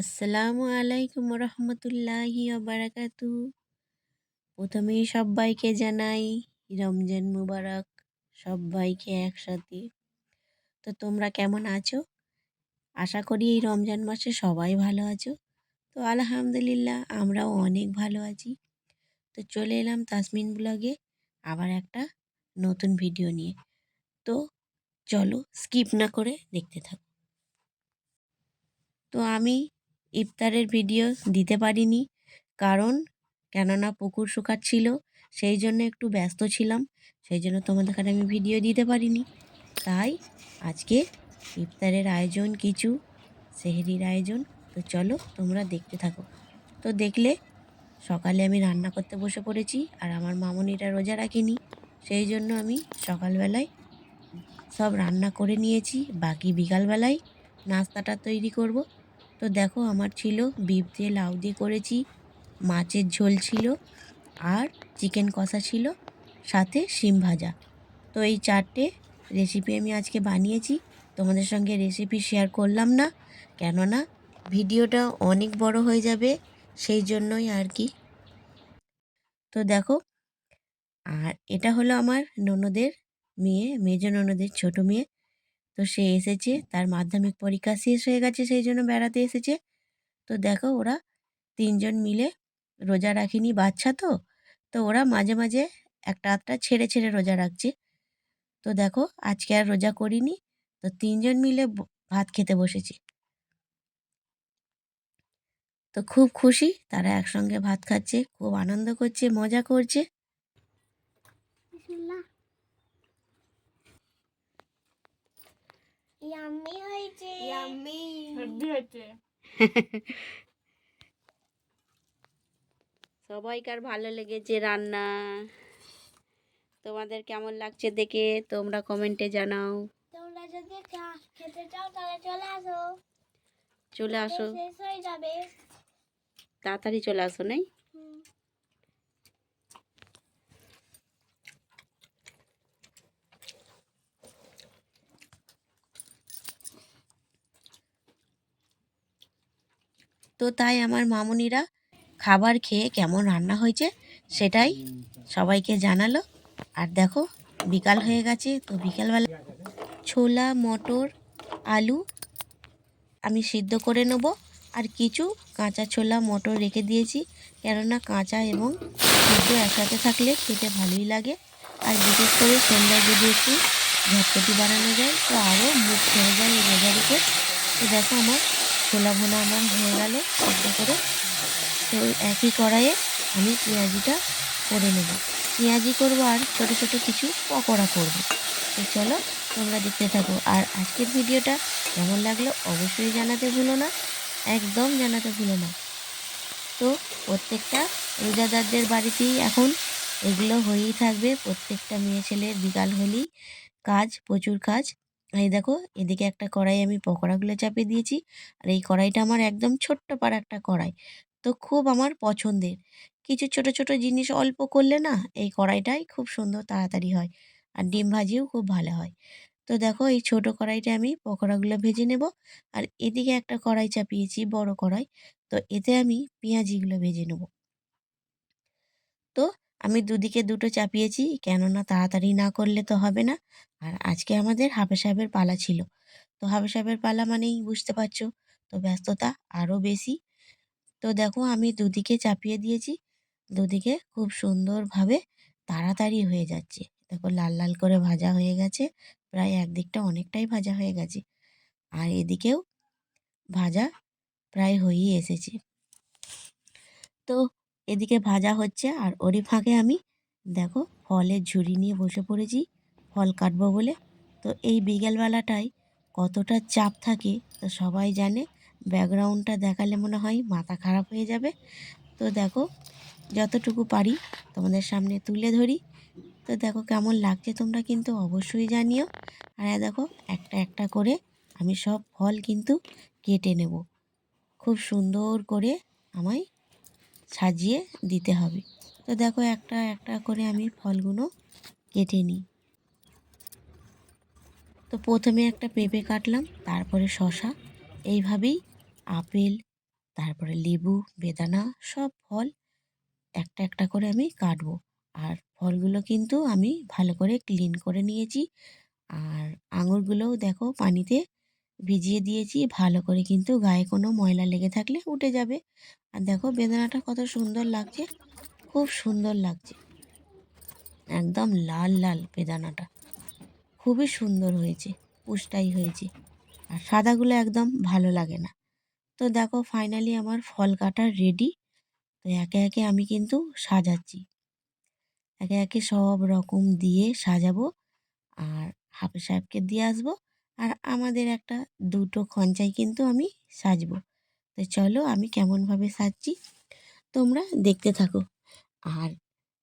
আসসালামু আলাইকুম রহমতুল্লাহি বারাকাতুহু। প্রথমেই সবাইকে জানাই রমজান মুবারক, সবাইকে একসাথে। তো তোমরা কেমন আছো? আশা করি এই রমজান মাসে সবাই ভালো আছো। তো আলহামদুলিল্লাহ আমরাও অনেক ভালো আছি। তো চলে এলাম তাসমিন ব্লগে আবার একটা নতুন ভিডিও নিয়ে। তো চলো স্কিপ না করে দেখতে থাকো। তো আমি ইফতারের ভিডিও দিতে পারিনি, কারণ কেননা পুকুর শুকাচ্ছিল, সেই জন্য একটু ব্যস্ত ছিলাম, সেই জন্য তোমাদের কাছে আমি ভিডিও দিতে পারিনি। তাই আজকে ইফতারের আয়োজন কিছু, সেহরির আয়োজন। তো চলো তোমরা দেখতে থাকো। তো দেখলে সকালে আমি রান্না করতে বসে পড়েছি, আর আমার মামনিটা রোজা রাখেনি, সেই জন্য আমি সকালবেলায় সব রান্না করে নিয়েছি, বাকি বিকালবেলায় নাস্তাটা তৈরি করব। তো দেখো আমার ছিল বিফ দিয়ে লাউ দিয়ে করেছি, মাছের ঝোল ছিল, আর চিকেন কষা ছিল, সাথে শিম ভাজা। তো এই 4টে রেসিপি আমি আজকে বানিয়েছি। তোমাদের সঙ্গে রেসিপি শেয়ার করলাম না, কেননা ভিডিওটা অনেক বড় হয়ে যাবে, সেই জন্যই আর কি। তো দেখো, আর এটা হলো আমার ননদের মেয়ে, মেজ ননদের ছোট মেয়ে। তো সে এসেছে, তার মাধ্যমিক পরীক্ষা শেষ হয়ে গেছে, সেই জন্য বেড়াতে এসেছে। তো দেখো ওরা 3জন মিলে রোজা রাখিনি, বাচ্চা তো, তো ওরা মাঝে মাঝে একটা আধটা ছেড়ে ছেড়ে রোজা রাখছে। তো দেখো আজকে আর রোজা করিনি, তো 3জন মিলে ভাত খেতে বসেছি। তো খুব খুশি, তারা একসঙ্গে ভাত খাচ্ছে, খুব আনন্দ করছে, মজা করছে। সবাইকার ভালো লেগেছে রান্না। তোমাদের কেমন লাগছে দেখে তোমরা কমেন্টে জানাও। তোমরা যদি খেতে চাও তাহলে চলে আসো, শেষ হয়ে যাবে, তাড়াতাড়ি চলে আসো। নাই তো তাই আমার মামুনিরা খাবার খেয়ে কেমন রান্না হয়েছে সেটাই সবাইকে জানালো। আর দেখো বিকাল হয়ে গেছে, তো বিকালবেলা ছোলা মটর আলু আমি সিদ্ধ করে নেব, আর কিছু কাঁচা ছোলা মটর রেখে দিয়েছি, কেননা কাঁচা এবং সিদ্ধ একসাথে থাকলে খেতে ভালোই লাগে। আর বিশেষ করে সন্ধ্যায় যদি একটু ঝটপটি বানানো যায় তো আরও মুখ ছেড়ে যায় এই রোজার উপর। তো দেখো আমার ছোলা ভোনা আমার হয়ে গেল সিদ্ধ করে। তো একই কড়াইয়ে আমি পেঁয়াজিটা করে নেব, পেঁয়াজি করব আর ছোটো ছোটো কিছু পকোড়া করব। তো চলো তোমরা দেখতে থাকো, আর আজকের ভিডিওটা কেমন লাগলো অবশ্যই জানাতে ভুলো না, একদম জানাতে ভুলো না। তো প্রত্যেকটা রোজাদারদের বাড়িতেই এখন এগুলো হয়েই থাকবে, প্রত্যেকটা মেয়ে ছেলের বিকাল হলেই কাজ, প্রচুর কাজ। এই দেখো এদিকে একটা কড়াই আমি পকোড়াগুলো চাপিয়ে দিয়েছি, আর এই কড়াইটা আমার একদম ছোট্ট পাড়া একটা কড়াই, তো খুব আমার পছন্দের। কিছু ছোট ছোট জিনিস অল্প করলে না এই কড়াইটাই খুব সুন্দর তাড়াতাড়ি হয়, আর ডিম ভাজিও খুব ভালো হয়। তো দেখো এই ছোট কড়াইটা আমি পকোড়াগুলো ভেজে নেব, আর এদিকে একটা কড়াই চাপিয়েছি বড় কড়াই, তো এতে আমি পেঁয়াজিগুলো ভেজে নেব। তো আমি দুদিকে দুটো চাপিয়েছি, কেননা তাড়াতাড়ি না করলে তো হবে না। আর আজকে আমাদের হাফেজ সাহেবের পালা ছিল, তো হাফেজ সাহেবের পালা মানেই বুঝতে পারছো, তো ব্যস্ততা আরও বেশি। তো দেখো আমি দুদিকে চাপিয়ে দিয়েছি, দুদিকে খুব সুন্দরভাবে তাড়াতাড়ি হয়ে যাচ্ছে। দেখো লাল লাল করে ভাজা হয়ে গেছে, প্রায় একদিকটা অনেকটাই ভাজা হয়ে গেছে, আর এদিকেও ভাজা প্রায় হয়েই এসেছে। তো এদিকে ভাজা হচ্ছে, আর ওরই ফাঁকে আমি দেখো ফলের ঝুড়ি নিয়ে বসে পড়েছি ফল কাটবো বলে। তো এই বিকেলবেলাটায় কতটা চাপ থাকে তো সবাই জানে, ব্যাকগ্রাউন্ডটা দেখালে মনে হয় মাথা খারাপ হয়ে যাবে। তো দেখো যতটুকু পারি তোমাদের সামনে তুলে ধরি। তো দেখো কেমন লাগছে তোমরা কিন্তু অবশ্যই জানিও। আর দেখো একটা একটা করে আমি সব ফল কিন্তু কেটে নেব, খুব সুন্দর করে আমায় সাজিয়ে দিতে হবে। তো দেখো একটা একটা করে আমি ফলগুলো কেটে নিই। তো প্রথমে একটা পেঁপে কাটলাম, তারপরে শসা, এইভাবেই আপেল, তারপরে লেবু, বেদানা সব ফল একটা একটা করে আমি কাটবো। আর ফলগুলো কিন্তু আমি ভালো করে ক্লিন করে নিয়েছি। আর আঙুরগুলোও দেখো পানিতে ভিজিয়ে দিয়েছি ভালো করে, কিন্তু গায়ে কোনো ময়লা লেগে থাকলে উঠে যাবে। আর দেখো বেদানাটা কত সুন্দর লাগছে, খুব সুন্দর লাগছে, একদম লাল লাল বেদানাটা, খুবই সুন্দর হয়েছে, পুষ্টাই হয়েছে। আর সাদাগুলো একদম ভালো লাগে না। তো দেখো ফাইনালি আমার ফল কাটা রেডি। তো একে একে আমি কিন্তু সাজাচ্ছি, একে একে সব রকম দিয়ে সাজাবো। আর হাফেজ সাহেবকে দিয়ে আসবো। আর আমাদের একটা দুটো খঞ্চায় কিন্তু আমি সাজবো। তো চলো আমি কেমনভাবে সাজছি তোমরা দেখতে থাকো। আর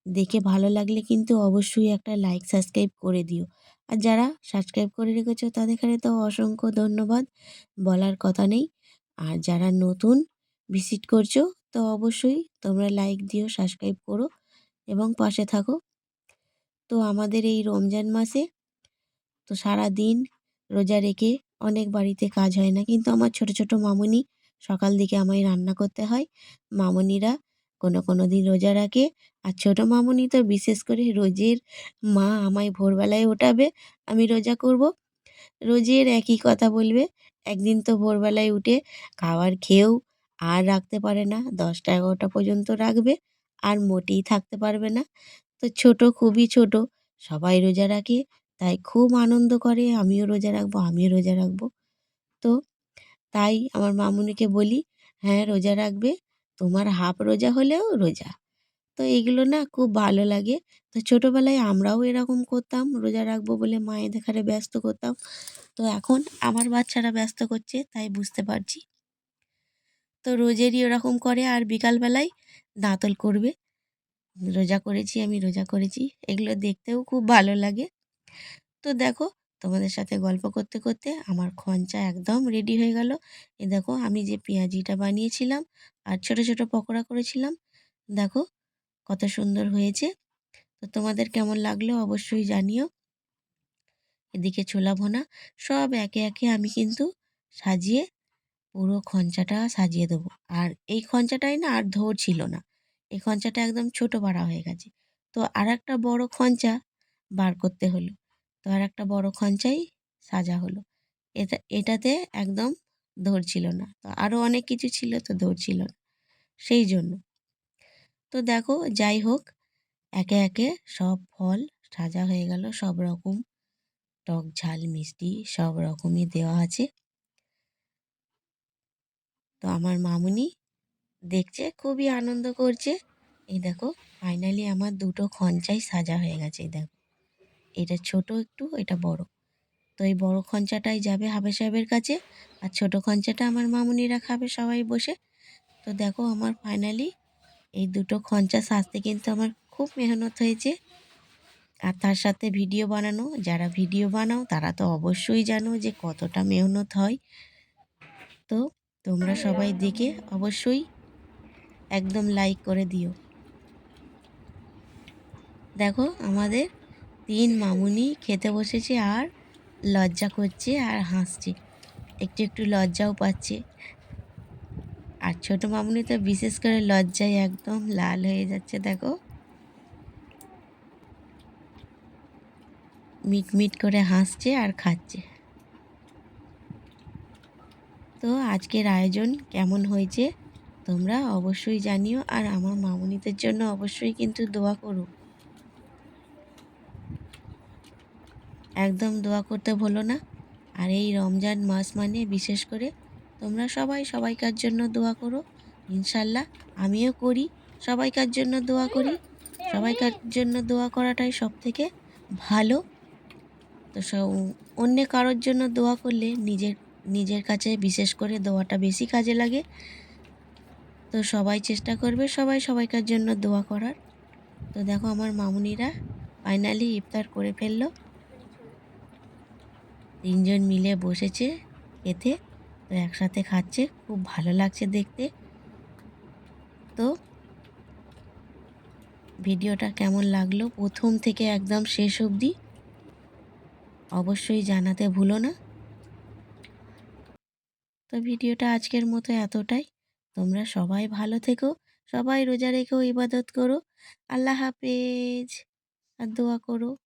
দেখে ভালো লাগলে কিন্তু অবশ্যই একটা লাইক সাবস্ক্রাইব করে দিও। আর যারা সাবস্ক্রাইব করে রেখেছো তাদের কাছে তো অসংখ্য ধন্যবাদ, বলার কথা নেই। আর যারা নতুন ভিজিট করছো তো অবশ্যই তোমরা লাইক দিও, সাবস্ক্রাইব করো এবং পাশে থাকো। তো আমাদের এই রমজান মাসে তো সারাদিন রোজা রেখে অনেক বাড়িতে কাজ হয় না, কিন্তু আমার ছোট ছোট মামুনি সকাল দিকে আমায় রান্না করতে হয়। মামুনিরা কোনো কোনো দিন রোজা রাখে। আর ছোট মামুনি তো বিশেষ করে রোজের মা আমায় ভোরবেলায় ওঠাবে, আমি রোজা করব। রোজের একই কথা বলবে। একদিন তো ভোরবেলায় উঠে খাবার খেয়েও আর রাখতে পারে না, 10টা 11টা পর্যন্ত রাখবে, আর মোটেই থাকতে পারবে না। তো ছোট, খুবই ছোট, সবাই রোজা রাখে, তাই খুব আনন্দ করে আমিও রোজা রাখবো, আমিও রোজা রাখবো। তো তাই আমার মামুনিকে বলি, হ্যাঁ রোজা রাখবে, তোমার হাফ রোজা হলেও রোজা। তো এগুলো না খুব ভালো লাগে। তো ছোটোবেলায় আমরাও এরকম করতাম, রোজা রাখবো বলে মায়ের দেখারে ব্যস্ত করতাম। তো এখন আমার বাচ্চারা ব্যস্ত করছে, তাই বুঝতে পারছি। তো রোজেরই ওরকম করে, আর বিকালবেলায় দাঁতল করবে, রোজা করেছি, আমি রোজা করেছি, এগুলো দেখতেও খুব ভালো লাগে। তো দেখো তোমাদের সাথে গল্প করতে করতে আমার খঞ্চা একদম রেডি হয়ে গেল। এ দেখো আমি যে পেঁয়াজিটা বানিয়েছিলাম আর ছোট ছোট পকোড়া করেছিলাম, দেখো কত সুন্দর হয়েছে। তো তোমাদের কেমন লাগলো অবশ্যই জানিও। এদিকে ছোলা ভোনা সব একে একে আমি কিন্তু সাজিয়ে পুরো খঞ্চাটা সাজিয়ে দেবো। আর এই খঞ্চাটাই না আর ধরছিল না, এই খঞ্চাটা একদম ছোট পাড়া হয়ে গেছে। তো আর একটা বড় খঞ্চা বার করতে হলো। তো আর একটা বড় খঞ্চাই সাজা হলো। এটাতে একদম ধরছিল না, তো আরও অনেক কিছু ছিল তো ধরছিল না, সেই জন্য। তো দেখো যাই হোক, একে একে সব ফল সাজা হয়ে গেল, সব রকম টক ঝাল মিষ্টি সব রকমই দেওয়া আছে। তো আমার মামুনি দেখছে, খুবই আনন্দ করছে। এই দেখো ফাইনালি আমার দুটো খঞ্চাই সাজা হয়ে গেছে। এই দেখো এটা ছোট একটু, এটা বড়। তো এই বড় খঞ্চাটাই যাবে হাফেজ সাহেবের কাছে, আর ছোট খঞ্চাটা আমার মামুনিরা খাবে সবাই বসে। তো দেখো আমার ফাইনালি এই দুটো খঞ্চা সাজতে কিন্তু আমার খুব মেহনত হয়েছে। আর তার সাথে ভিডিও বানানো, যারা ভিডিও বানাও তারা তো অবশ্যই জানো যে কতটা মেহনত হয়। তো তোমরা সবাই দেখে অবশ্যই একদম লাইক করে দিও। দেখো আমাদের 3 মামুনি খেতে বসেছে আর লজ্জা করছে আর হাসছে, একটু একটু লজ্জাও পাচ্ছে। আর ছোট মামুনি তো বিশেষ করে লজ্জায় একদম লাল হয়ে যাচ্ছে, দেখো মিট মিট করে হাসছে আর খাচ্ছে। তো আজকের আয়োজন কেমন হয়েছে তোমরা অবশ্যই জানিও। আর আমার মামুনিদের জন্য অবশ্যই কিন্তু দোয়া করো, একদম দোয়া করতে ভুলো না। আর এই রমজান মাস মানে বিশেষ করে তোমরা সবাই সবাইকার জন্য দোয়া করো। ইনশাল্লাহ আমিও করি, সবাইকার জন্য দোয়া করি। সবাইকার জন্য দোয়া করাটাই সবথেকে ভালো। তো অন্য কারোর জন্য দোয়া করলে নিজের নিজের কাছে বিশেষ করে দোয়াটা বেশি কাজে লাগে। তো সবাই চেষ্টা করবে সবাই সবাইকার জন্য দোয়া করার। তো দেখো আমার মামুনিরা ফাইনালি ইফতার করে ফেললো, 3জন মিলে বসেছে খেতে। তো একসাথে খাচ্ছে, খুব ভালো লাগছে দেখতে। তো ভিডিওটা কেমন লাগলো প্রথম থেকে একদম শেষ অবধি অবশ্যই জানাতে ভুলো না। তো ভিডিওটা আজকের মতো এতটাই। তোমরা সবাই ভালো থেকো, সবাই রোজা রেখেও ইবাদত করো। আল্লাহ হাফেজ। আর দোয়া করো।